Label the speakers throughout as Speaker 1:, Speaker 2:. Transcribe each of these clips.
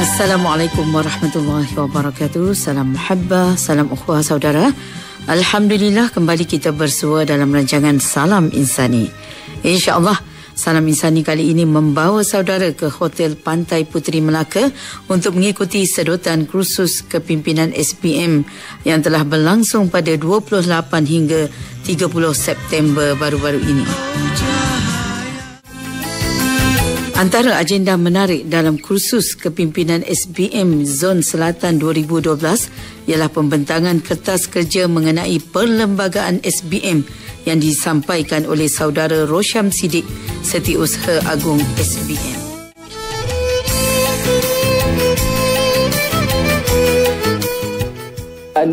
Speaker 1: Assalamualaikum warahmatullahi wabarakatuh. Salam muhabbah, salam ukhuwah saudara. Alhamdulillah kembali kita bersua dalam rancangan Salam Insani. InsyaAllah Salam Insani kali ini membawa saudara ke Hotel Pantai Puteri Melaka untuk mengikuti sedotan kursus kepimpinan SPM yang telah berlangsung pada 28 hingga 30 September baru-baru ini. Antara agenda menarik dalam kursus kepimpinan SPM Zon Selatan 2012 ialah pembentangan kertas kerja mengenai perlembagaan SPM yang disampaikan oleh saudara Rosham Siddiq, Setiausaha Agung SPM.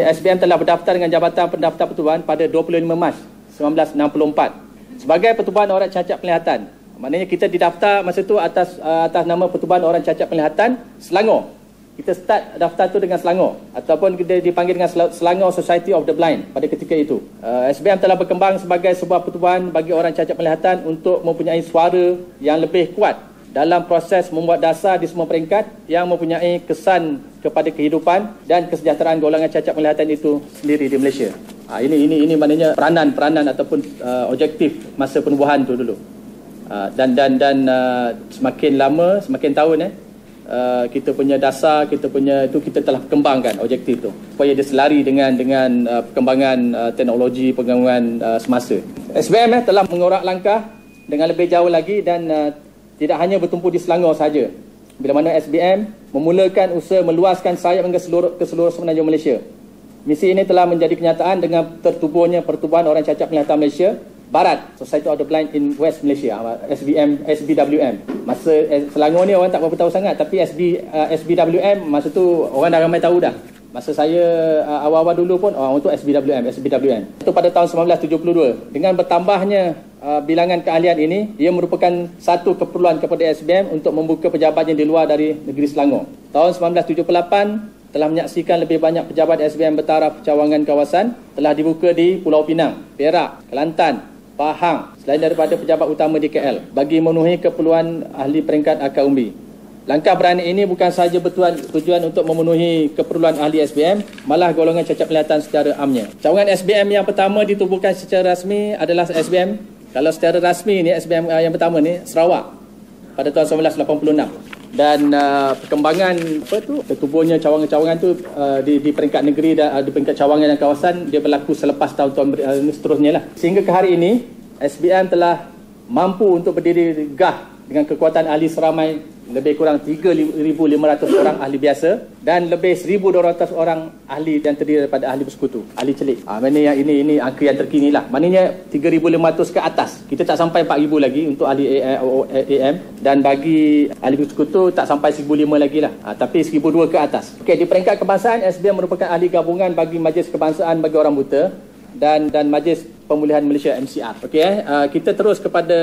Speaker 2: SPM telah berdaftar dengan Jabatan Pendaftar Pertubuhan pada 25 Mac 1964 sebagai Pertubuhan Orang Cacat Penglihatan. Maknanya kita didaftar masa tu atas nama Pertubuhan Orang Cacat Penglihatan Selangor. Kita start daftar tu dengan Selangor ataupun kita dipanggil dengan Selangor Society of the Blind pada ketika itu. SPM telah berkembang sebagai sebuah pertubuhan bagi orang cacat penglihatan untuk mempunyai suara yang lebih kuat dalam proses membuat dasar di semua peringkat yang mempunyai kesan kepada kehidupan dan kesejahteraan golongan cacat penglihatan itu sendiri di Malaysia. Ini maknanya peranan ataupun objektif masa penubuhan tu dulu. Dan semakin lama, semakin tahun kita punya dasar, kita telah kembangkan objektif tu supaya dia selari dengan perkembangan teknologi, perkembangan semasa. SPM telah mengorak langkah dengan lebih jauh lagi dan tidak hanya bertumpu di Selangor sahaja. Bila mana SPM memulakan usaha meluaskan sayap hingga ke seluruh semenanjung Malaysia. Misi ini telah menjadi kenyataan dengan tertubuhnya Pertubuhan Orang Cacat Penglihatan Malaysia Barat, Society of the Blind in West Malaysia, SBWM. Masa Selangor ni orang tak berapa tahu sangat, tapi SBWM masa tu orang dah ramai tahu dah. Masa saya awal-awal dulu pun orang tu SBWM. Itu pada tahun 1972. Dengan bertambahnya bilangan keahlian ini, ia merupakan satu keperluan kepada SBM untuk membuka pejabatnya di luar dari negeri Selangor. Tahun 1978 telah menyaksikan lebih banyak pejabat SBM bertaraf cawangan kawasan telah dibuka di Pulau Pinang, Perak, Kelantan, Pahang selain daripada pejabat utama di KL bagi memenuhi keperluan ahli peringkat akar umbi. Langkah berani ini bukan sahaja tujuan untuk memenuhi keperluan ahli SBM, malah golongan cacat penglihatan secara amnya. Cawangan SBM yang pertama ditubuhkan secara rasmi adalah SBM, kalau secara rasmi ni SBM yang pertama ni Sarawak pada tahun 1986. Dan perkembangan tertubuhnya cawangan-cawangan tu di peringkat negeri dan di peringkat cawangan dan kawasan dia berlaku selepas tahun-tahun seterusnya lah. Sehingga ke hari ini SBM telah mampu untuk berdiri gah dengan kekuatan ahli seramai lebih kurang 3,500 orang ahli biasa dan lebih 1,200 orang ahli yang terdiri daripada ahli bersekutu, ahli celik. Maknanya ini angka yang terkini lah. Maknanya 3,500 ke atas. Kita tak sampai 4,000 lagi untuk ahli AM dan bagi ahli bersekutu tak sampai 1,500 lagi lah. Tapi 1,200 ke atas. Okey, di peringkat kebangsaan SBM merupakan ahli gabungan bagi Majlis Kebangsaan bagi orang buta dan Majlis Pemulihan Malaysia MCR. Okey, kita terus kepada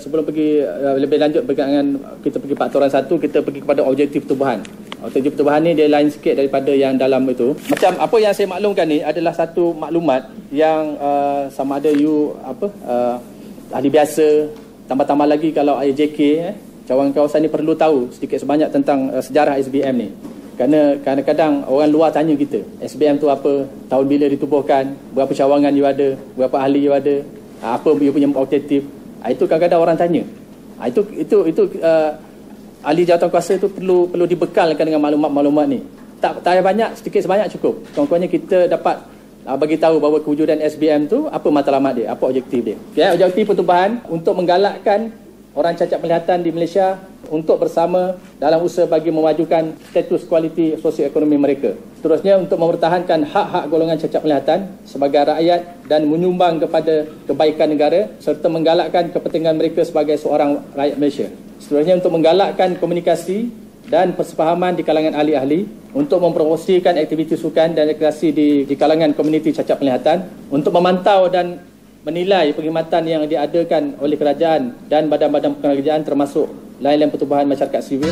Speaker 2: sebelum pergi lebih lanjut dengan kita pergi faktoran satu, kita pergi kepada objektif pertubuhan. Objektif pertubuhan ni dia lain sikit daripada yang dalam itu. Macam apa yang saya maklumkan ni adalah satu maklumat yang sama ada ahli biasa, tambah-tambah lagi kalau IJK cawangan kawasan ni perlu tahu sedikit sebanyak tentang sejarah SBM ni. Kerana kadang-kadang orang luar tanya kita, SBM tu apa, tahun bila ditubuhkan, berapa cawangan you ada, berapa ahli you ada, apa you punya objektif. Itu kadang-kadang orang tanya. Itu ahli jawatankuasa tu perlu dibekalkan dengan maklumat-maklumat ni. Tak payah banyak, sedikit sebanyak cukup. Kurang-kurangnya kita dapat bagi tahu bahawa kewujudan SBM tu apa matlamat dia, apa objektif dia. Okay, objektif pertubuhan untuk menggalakkan orang cacat penglihatan di Malaysia untuk bersama dalam usaha bagi memajukan status kualiti sosioekonomi mereka. Seterusnya untuk mempertahankan hak-hak golongan cacat penglihatan sebagai rakyat dan menyumbang kepada kebaikan negara serta menggalakkan kepentingan mereka sebagai seorang rakyat Malaysia. Seterusnya untuk menggalakkan komunikasi dan persefahaman di kalangan ahli-ahli untuk mempromosikan aktiviti sukan dan rekreasi di kalangan komuniti cacat penglihatan untuk memantau dan menilai perkhidmatan yang diadakan oleh kerajaan dan badan-badan kerajaan termasuk lain-lain pertubuhan masyarakat sivil.